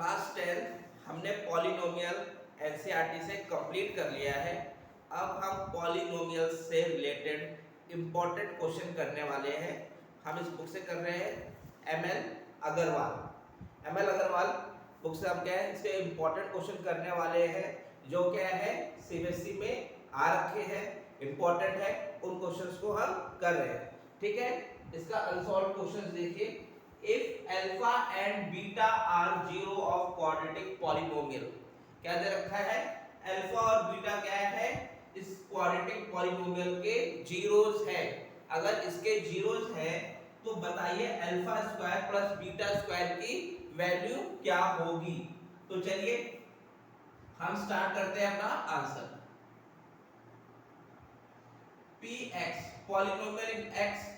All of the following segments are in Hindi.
क्लास 10 हमने पॉलिनोमियल एनसीईआरटी से कंप्लीट कर लिया है। अब हम पॉलिनोमियल से रिलेटेड इंपॉर्टेंट क्वेश्चन करने वाले हैं। हम इस बुक से कर रहे हैं एमएल अग्रवाल बुक से हम क्या है इसके इंपॉर्टेंट क्वेश्चन करने वाले हैं जो क्या है सीबीएसई में आ रखे हैं, इंपॉर्टेंट है, उन क्वेश्चंस को हम कर रहे हैं। ठीक है, इसका अनसॉल्व्ड क्वेश्चन देखिए। If alpha and beta are zero of quadratic polynomial, क्या दे रखा है? अल्फा और बीटा क्या है? इस क्वाड्रेटिक पॉलिनोमियल के जीरोस है। अगर इसके जीरोस है तो बताइए alpha square plus beta square की वैल्यू क्या होगी। तो चलिए हम स्टार्ट करते हैं अपना answer. px polynomial x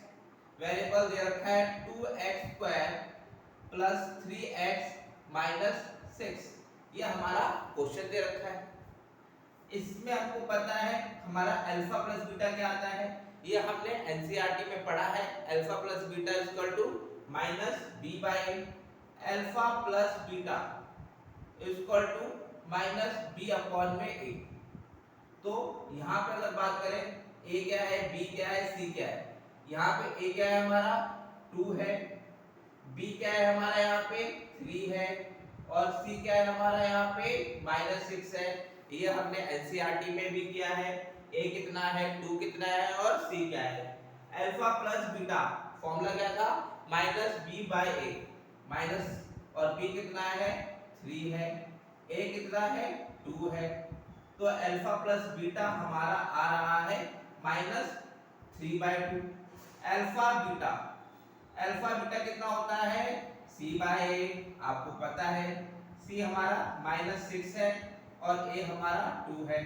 variable दे रखा है 2x square plus 3x minus 6। ये हमारा क्वेश्चन दे रखा है। इसमें आपको पता है हमारा अल्फा प्लस बीटा क्या आता है, ये हमने एनसीईआरटी में पढ़ा है। Alpha plus beta equal to minus b by alpha plus beta equal to minus b upon में ए। तो यहाँ पे अगर बात करें ए क्या है, बी क्या है, सी क्या है। यहाँ पे ए क्या है हमारा 2 है, बी क्या है हमारा यहाँ पे 3 है और सी क्या है हमारा यहाँ पे -6 है। ये हमने एनसीईआरटी में भी किया है। ए कितना है, 2 कितना है और सी क्या है। अल्फा प्लस बीटा फॉर्मूला क्या था, minus b by a, minus और बी कितना है 3 है, ए कितना है 2 है। तो अल्फा प्लस बीटा हमारा आ रहा है -3/2। अल्फा बीटा कितना होता है c बाय a, आपको पता है c हमारा -6 है और a हमारा 2 है।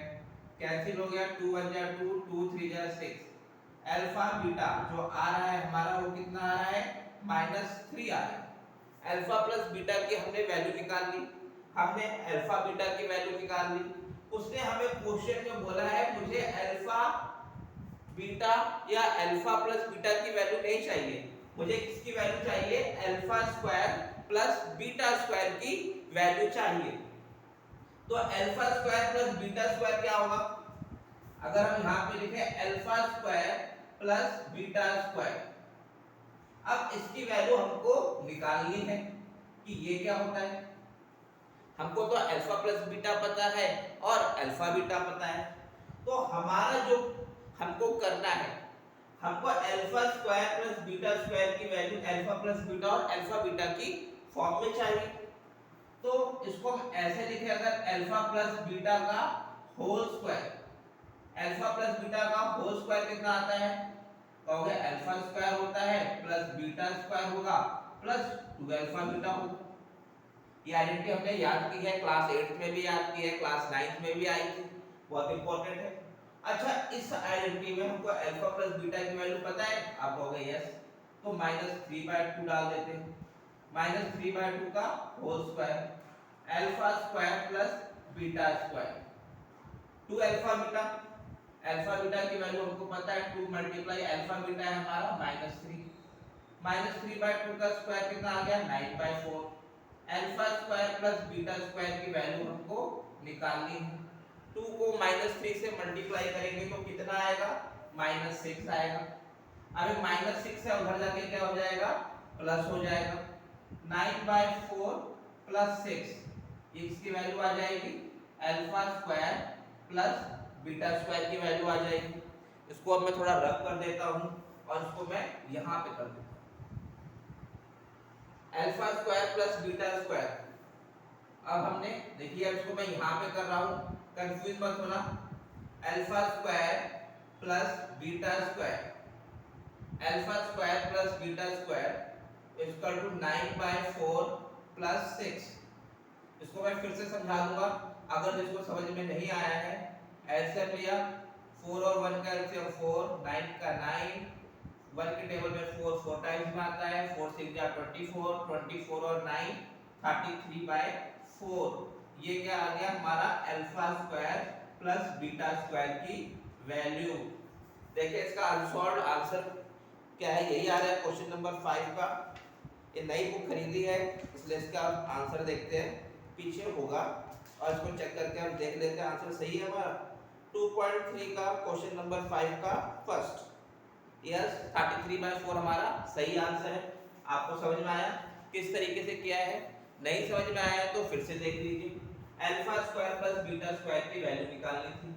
कैंसिल हो गया, 2 1 जा 2, 2 3 जा 6। अल्फा बीटा जो आ रहा है हमारा वो कितना आ रहा है -3 आ रहा है। अल्फा प्लस बीटा की हमने वैल्यू निकाल ली, हमने अल्फा बीटा की वैल्यू निकाल ली। उसने हमें क्वेश्चन में बोला है मुझे अल्फा बीटा या अल्फा प्लस बीटा की वैल्यू नहीं चाहिए, मुझे किसकी वैल्यू चाहिए, alpha square plus beta square की वैल्यू चाहिए। तो alpha square plus beta square क्या होगा, अगर हम यहाँ पे लिखें alpha square plus beta square. अब इसकी वैल्यू हमको निकालनी है कि ये क्या होता है। हमको तो अल्फा प्लस बीटा पता है और अल्फा बीटा पता है। तो हमारा जो हमको करना है, हमको alpha square plus beta square की वैल्यू अल्फा प्लस बीटा और अल्फा बीटा की फॉर्म में चाहिए। तो इसको हम ऐसे लिखें, अगर अल्फा प्लस बीटा का whole square, alpha plus beta का होल स्क्वायर कितना आता है, कहोगे अल्फा स्क्वायर होता है प्लस बीटा स्क्वायर होगा प्लस 2 अल्फा बीटा होगा। ये आइडेंटिटी हमने याद की है, क्लास 8 में भी याद की है, क्लास 9 में भी आई थी, बहुत इंपॉर्टेंट है। अच्छा, इस आइडेंटिटी में हमको अल्फा प्लस बीटा की वैल्यू पता है, आप कहोगे यस, तो -3/2 डाल देते हैं। -3/2 का whole square, alpha square plus beta square, 2 alpha beta. Alpha beta की वैल्यू हमको पता है 2 मल्टीप्लाई अल्फा बीटा है हमारा -3, -3/2 का स्क्वायर कितना आ गया 9/4। Alpha square plus beta square की वैल्यू हमको निकालनी है। 2 को -3 से मल्टीप्लाई करेंगे तो कितना आएगा, -6 आएगा। अब -6 से उधर जाके क्या हो जाएगा, प्लस हो जाएगा। 9/4 प्लस 6, इसकी वैल्यू आ जाएगी alpha square plus beta square की वैल्यू आ जाएगी। इसको अब मैं थोड़ा रब कर देता हूं और इसको मैं यहां पे कर देता हूं, alpha square plus beta square. अब हमने देखिए, अब इसको मैं यहां पे कर रहा हूं, कंफ्यूज मत होना। Alpha square plus beta square, alpha square plus beta square equal to 9/4 plus 6। इसको मैं फिर से समझा दूंगा, अगर जिसको समझ में नहीं आया है ऐसे लिया, 4 और 1 का एलसीएम 4, 9 का 9, 1 के टेबल में 4 टाइम्स में आता है, 4 6 जा 24, 24 और 9 33/4। ये क्या आ गया हमारा alpha square plus beta square की वैल्यू। देखिए इसका अनसॉल्व्ड आंसर क्या है, यही आ रहा है क्वेश्चन नंबर 5 का। ये नई बुक खरीदी है इसलिए इसका आंसर देखते हैं, पीछे होगा और इसको चेक करके हम देख लेते हैं आंसर सही है हमारा। 2.3 का क्वेश्चन नंबर 5 का फर्स्ट, यस 33/4 हमारा सही आंसर है। आपको समझ में आया किस तरीके से किया है? नहीं समझ में आया तो फिर से देख लीजिए। Alpha square plus beta square की वैल्यू निकालनी थी।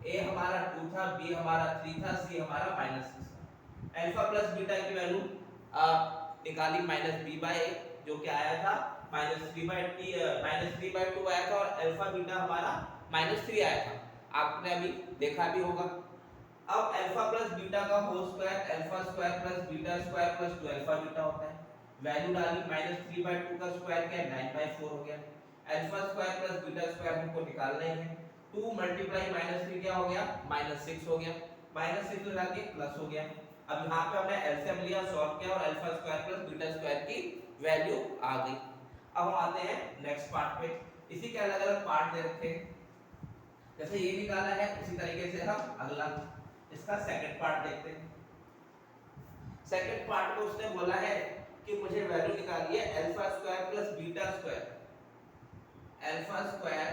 ए हमारा 2 था, बी हमारा 3 था, सी हमारा -6 था। अल्फा प्लस बीटा की वैल्यू निकाली -b/a जो कि आया था -3/2 आया था और अल्फा बीटा हमारा -3 आया था, आपने अभी देखा भी होगा। अब अल्फा प्लस बीटा का whole square alpha square plus beta square plus 2 alpha beta होता है। वैल्यू डाली -3/2 का स्क्वायर क्या 9/4 हो गया। Alpha square plus beta square हमको निकालना ही है। 2 मल्टीप्लाई -3 क्या हो गया -6 हो गया, -6 उड़ा के प्लस हो गया। अब यहाँ पे हमने एलसीएम लिया, सॉल्व किया और alpha square plus beta square की वैल्यू आ गई। अब हम आते हैं नेक्स्ट पार्ट पे। इसी के अलग अलग पार्ट दे रखे हैं, जैसे ये निकाला है उसी तरीके से हम अगला इसका सेकंड पार्ट देखते हैं। सेकंड पार्ट में उसने बोला है कि मुझे वैल्यू निकालिए alpha square plus beta square, alpha square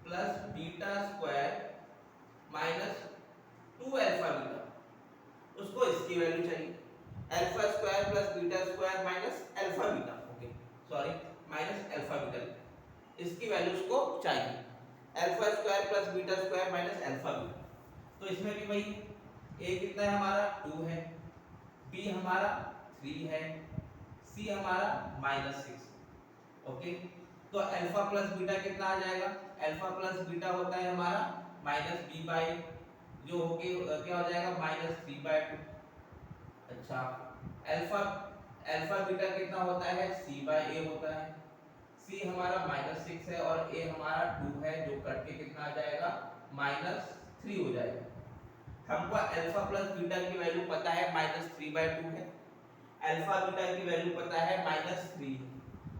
plus beta square minus 2 alpha beta, उसको इसकी वैल्यू चाहिए। Alpha square plus beta square minus alpha beta, okay sorry minus alpha beta, इसकी वैल्यू उसको चाहिए। Alpha square plus beta square minus alpha beta, तो इसमें भी वही a कितना है हमारा 2 है, b हमारा 3 है, c हमारा -6, ओके। तो अल्फा प्लस बीटा कितना आ जाएगा? अल्फा प्लस बीटा होता है हमारा -b/, जो होके क्या हो जाएगा -3/2। अच्छा, अल्फा बीटा कितना होता है c/a होता है। c हमारा -6 है और a हमारा 2 है, जो कट के कितना आ जाएगा -3 हो जाएगा। हमको अल्फा प्लस बीटा की वैल्यू पता है -3/2 है, अल्फा बीटा की वैल्यू पता है -3 है।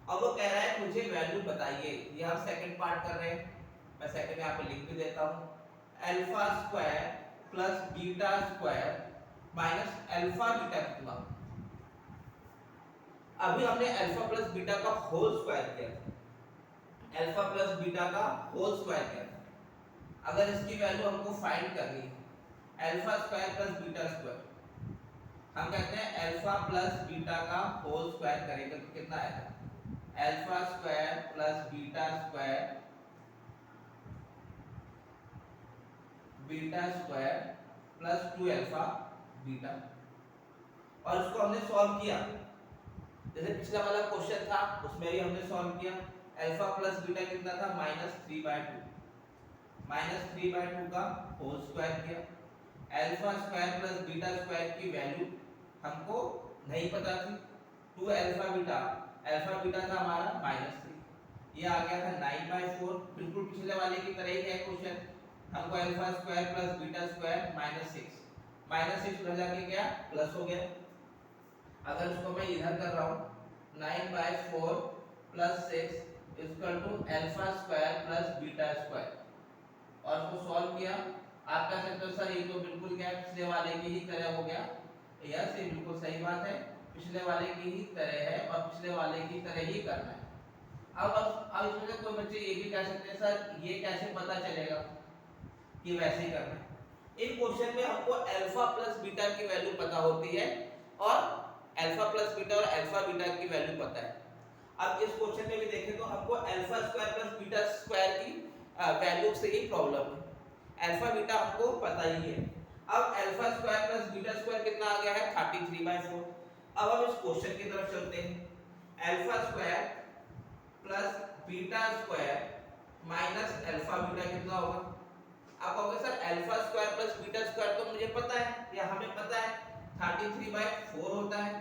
अब वो कह रहा है मुझे वैल्यू बताइए, ये हम सेकंड पार्ट कर रहे हैं, मैं सेकंड यहाँ पे लिख भी देता हूँ। Alpha square plus beta square minus alpha beta कितना, अभी हमने अल्फा प्लस बीटा का होल स्क्वायर किया था, अल्फा प्लस बीटा का होल स्क्वायर किया था। अगर इसकी वैल्यू हमको फाइंड करनी है alpha square plus beta square, हम कहते हैं अल्फा प्लस बीटा का होल स्क्वायर करेंगे तो कितना आएगा? Alpha square plus beta square plus 2 alpha beta, और उसको हमने सॉल्व किया जैसे पिछला वाला क्वेश्चन था उसमें भी हमने सॉल्व किया। अल्फा प्लस बीटा कितना था -3/2, -3/2 का होल स्क्वायर किया। Alpha square plus beta square की वैल्यू हमको नहीं पता थी, 2 अल्फा बीटा था हमारा -3, ये आ गया था 9/4, बिल्कुल पिछले वाले की तरह ही है क्वेश्चन। हमको alpha square plus beta square -6 उधर जाके क्या प्लस हो गया। अगर उसको मैं इधर कर रहा हूँ 9/4 plus 6 equal to alpha square plus beta square, और उसको सॉल्व किया। आप कह सकते हो सर ये तो बिल्कुल क्या पिछले वाले की ही तरह हो गया, यस ये बिल्कुल सही बात है, पिछले वाले की ही तरह है और पिछले वाले की तरह ही करना है। अब इसमें से कोई बच्चे ये भी कह सकते हैं सर ये कैसे पता चलेगा कि वैसे ही करना है। इन क्वेश्चन में हमको अल्फा प्लस बीटा की वैल्यू पता होती है और अल्फा प्लस बीटा और अल्फा बीटा की वैल्यू पता है। अब इस क्वेश्चन में भी देखें तो हमको alpha square plus beta square की वैल्यू से ही प्रॉब्लम है, अल्फा बीटा हमको पता ही है। अब alpha square plus beta square कितना आ गया है 33/4। अब हम इस क्वेश्चन की तरफ चलते हैं। Alpha square plus beta square minus alpha beta कितना होगा? आप कहोगे sir alpha square plus beta square तो मुझे पता है या हमें पता है 33/4 होता है।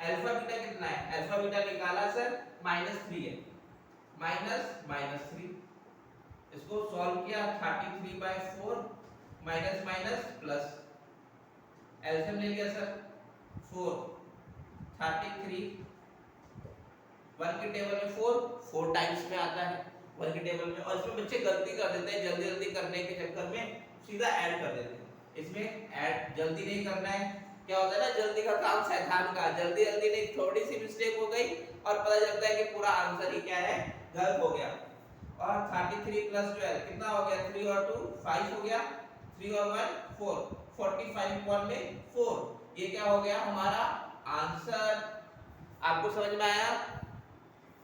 अल्फा बीटा कितना है? अल्फा बीटा निकाला सर -3 है, -3, इसको सॉल्व किया 33/4 माइनस माइनस प्लस, एलसीएम ले लिया सर 4, 33 1 के टेबल में 4 टाइम्स में आता है 1 के टेबल में, और इसमें बच्चे गलती कर देते हैं, जल्दी जल्दी करने के चक्कर में सीधा ऐड कर देते हैं। इसमें ऐड जल्दी नहीं करना है, क्या होता है ना, जल्दी का काम शैतान का, जल्दी जल्दी नहीं, थोड़ी सी मिस्टेक हो गई और पता चलता है कि पूरा आंसर ही क्या है, गलत हो गया। और 33 प्लस 12 कितना हो गया, 3 और 2 5 हो गया, 3 और 1 4, 45 में 4, ये क्या हो गया हमारा आंसर। आपको समझ में आया?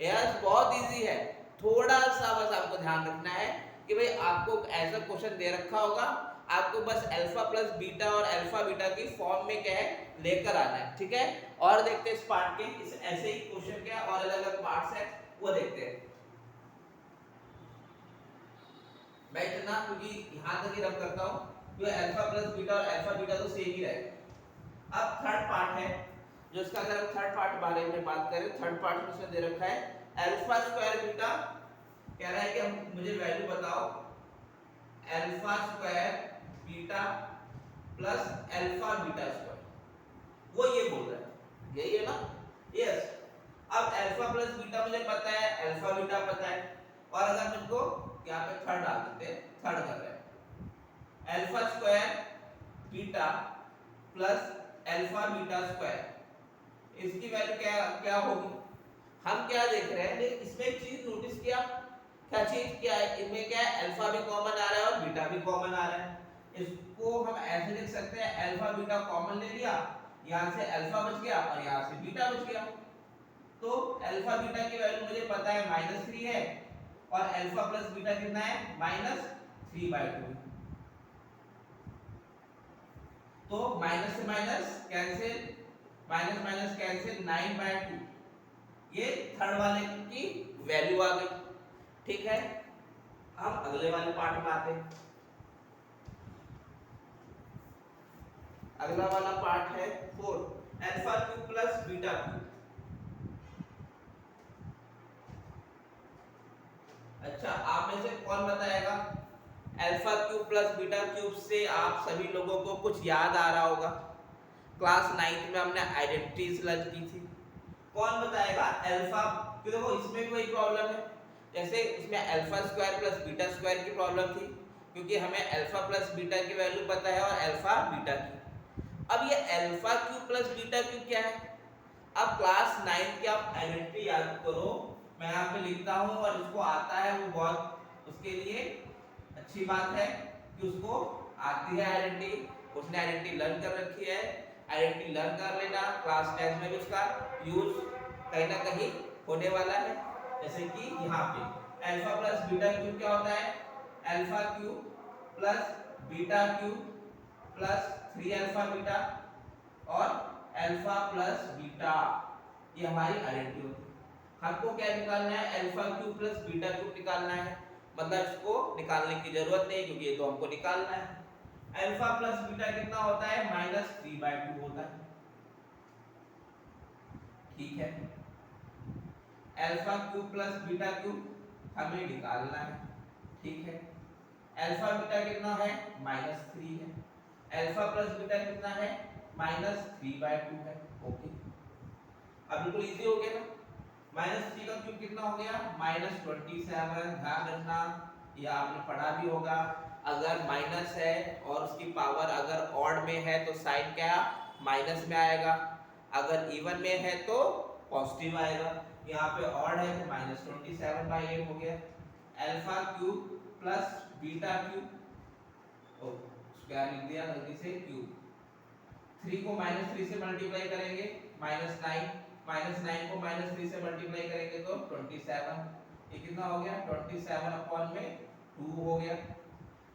यस, बहुत इजी है। थोड़ा सा बस आपको ध्यान रखना है कि भाई आपको ऐसा क्वेश्चन दे रखा होगा, आपको बस अल्फा प्लस बीटा और अल्फा बीटा की फॉर्म में क्या है लेकर आना है, ठीक है। और देखते हैं इस पार्ट के, इस ऐसे ही क्वेश्चन के और अलग अलग पार्ट्स है वो देखते हैं। मैं इतना क्योंकि यहां तक ही रब करता हूं कि अल्फा प्लस बीटा और अल्फा बीटा तो सेम ही रहेगा। अब थर्ड पार्ट है जो इसका, अगर हम थर्ड पार्ट बारे में बात करें, थर्ड पार्ट में इसमें दे रखा है अल्फा स्क्वायर बीटा, कह रहा है कि हम मुझे वैल्यू बताओ alpha square beta plus alpha beta square, वो ये बोल रहा है, यही है ना, यस। अब अल्फा प्लस बीटा मुझे पता है, अल्फा बीटा पता है, और अगर मुझको यहाँ पे थर्ड डाल देते हैं, थर्ड कर रहे हैं alpha square beta plus alpha beta square, इसकी वैल्यू क्या क्या होगी, हम क्या देख रहे हैं, लेकिन इसमें एक चीज नोटिस किया, क्या चीज क्या है, इनमें क्या है अल्फा भी कॉमन आ रहा है और बीटा भी कॉमन आ रहा है। इसको हम ऐसे लिख सकते हैं अल्फा बीटा कॉमन ले लिया, यहाँ से अल्फा बच गया और यहाँ से बीटा बच गया, तो अल्फा बीटा की वैल्यू मुझे पता है -3 है और अल्फा प्लस बीटा कितना है -3/2, तो माइनस से minus cancel, minus minus cancel, 9/2, ये थर्ड वाले की वैल्यू आ गई, ठीक है। हम अगले वाले पार्ट में आते हैं। अगला वाला पार्ट है 4 alpha cube plus beta cube. अच्छा, आप में से कौन बताएगा alpha cube plus beta cube से आप सभी लोगों को कुछ याद आ रहा होगा, क्लास 9th में हमने आइडेंटिटीज लर्न की थी। कौन बताएगा अल्फा, क्योंकि देखो इसमें कोई प्रॉब्लम है, जैसे इसमें alpha square plus beta square की प्रॉब्लम थी, क्योंकि हमें अल्फा प्लस बीटा की वैल्यू पता है और अल्फा बीटा की। अब ये alpha cube plus beta cube क्या है, अब क्लास 9 की आप आइडेंटिटी याद करो, मैं यहाँ पे लिखता हूँ और इसको आता है वो बहुत उसके लिए अच्छी बात है कि उसको आती है आइडेंटिटी, उसने आइडेंटिटी लर्न कर रखी है, आइडेंटिटी लर्न कर लेना, क्लास 10 में भी उसका यूज कहीं ना कहीं होने वाला है। जैसे कि यहाँ पे अल्फा प्लस बीटा क्यूब क्या होता है, alpha cube plus beta cube plus 3 alpha beta और अल्फा प्लस बीटा, ये हमारी आइडेंटिटी होती है। हमको क्या निकालना है, alpha cube plus beta cube निकालना है, मतलब इसको निकालने की जरूरत नहीं क्योंकि ये तो हमको निकालना है। अल्फा प्लस बीटा कितना होता है, -3/2 होता है, ठीक है। Alpha cube plus beta cube हमें निकालना है, ठीक है। अल्फा बीटा कितना है, -3 है, अल्फा प्लस बीटा कितना है, -3/2 है, ओके। अब बिल्कुल इजी हो गया ना, -3 का क्यूब कितना हो गया, -27। ध्यान रखना ये आपने पढ़ा भी होगा, अगर माइनस है और उसकी पावर अगर ऑड में है तो साइन क्या माइनस में आएगा, अगर इवन में है तो पॉजिटिव आएगा। यहाँ पे ऑड है तो -27/8 हो गया। Alpha cube plus beta cube, ओ स्क्वायर लिख दिया गलती से, क्यूब 3 को -3 से मल्टीप्लाई करेंगे -9, -9 को -3 से मल्टीप्लाई करेंगे तो 27, ये कितना हो गया 27/2 हो गया।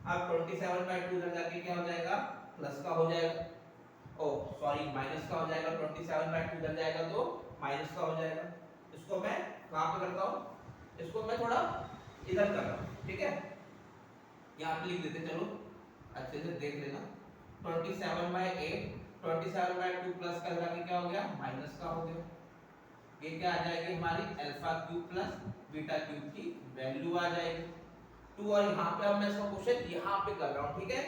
अब 27/2 इधर जाके क्या हो जाएगा, प्लस का हो जाएगा, ओ सॉरी माइनस का हो जाएगा, 27/2 इधर जाएगा तो माइनस का हो जाएगा। इसको मैं कहाँ पे करता हूँ, इसको मैं थोड़ा इधर कर रहा हूँ, ठीक है, यहाँ पे लिख देते, चलो अच्छे से देख लेना। 27/8, 27/2 प्लस का जाके क्या हो गया, माइनस का हो गया। ये क्या आ जाएगी हमारी alpha cube plus beta cube की वैल्यू आ जाएगी 2, और यहाँ पे अब मैं इसका क्वेश्चन यहाँ पे कर रहा हूँ, ठीक है।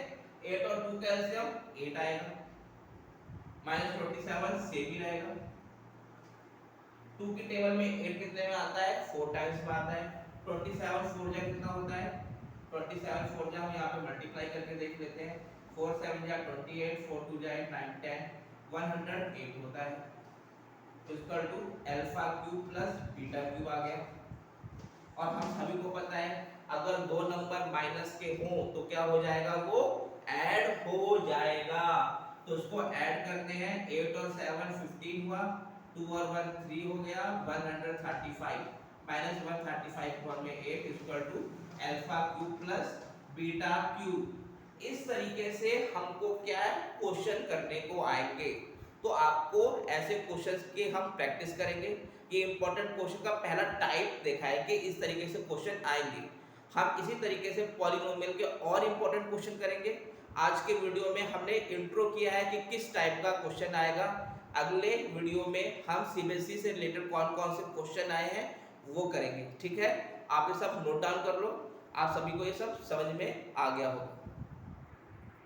8 और 2 का एलसीएम 8 आएगा, -27 सेम ही रहेगा। 2 की टेबल में 8 कितने में आता है, 4 टाइम्स में आता है। 27 4 जा कितना होता है, 27 4 जा हम यहाँ पे मल्टीप्लाई करके देख लेते हैं, 4 7 जा 28, 4 2 जा 9 10, 108 होता है, equal to alpha cube plus beta cube आ गया। और हम सभी को पता है अगर दो नंबर माइनस के हों तो क्या हो जाएगा, वो ऐड हो जाएगा। तो उसको ऐड करते हैं, 8 और 7 15 हुआ, 2 और 1 3 हो गया, 135 माइनस 135 1 में 8 equal to alpha cube plus beta cube. इस तरीके से हमको क्या है, क्वेश्चन करने को आएंगे। तो आपको ऐसे क्वेश्चंस की हम प्रैक्टिस करेंगे। ये इंपॉर्टेंट क्वेश्चन का पहला टाइप देखा है कि इस तरीके से क्वेश्चन आएंगे। हम इसी तरीके से पॉलिनोमियल के और इंपॉर्टेंट क्वेश्चन करेंगे। आज के वीडियो में हमने इंट्रो किया है कि किस टाइप का क्वेश्चन आएगा। अगले वीडियो में हम सीबीएसई से रिलेटेड कौन कौन से क्वेश्चन आए हैं वो करेंगे। ठीक है, आप ये सब नोट डाउन कर लो, आप सभी को ये सब समझ में आ गया होगा।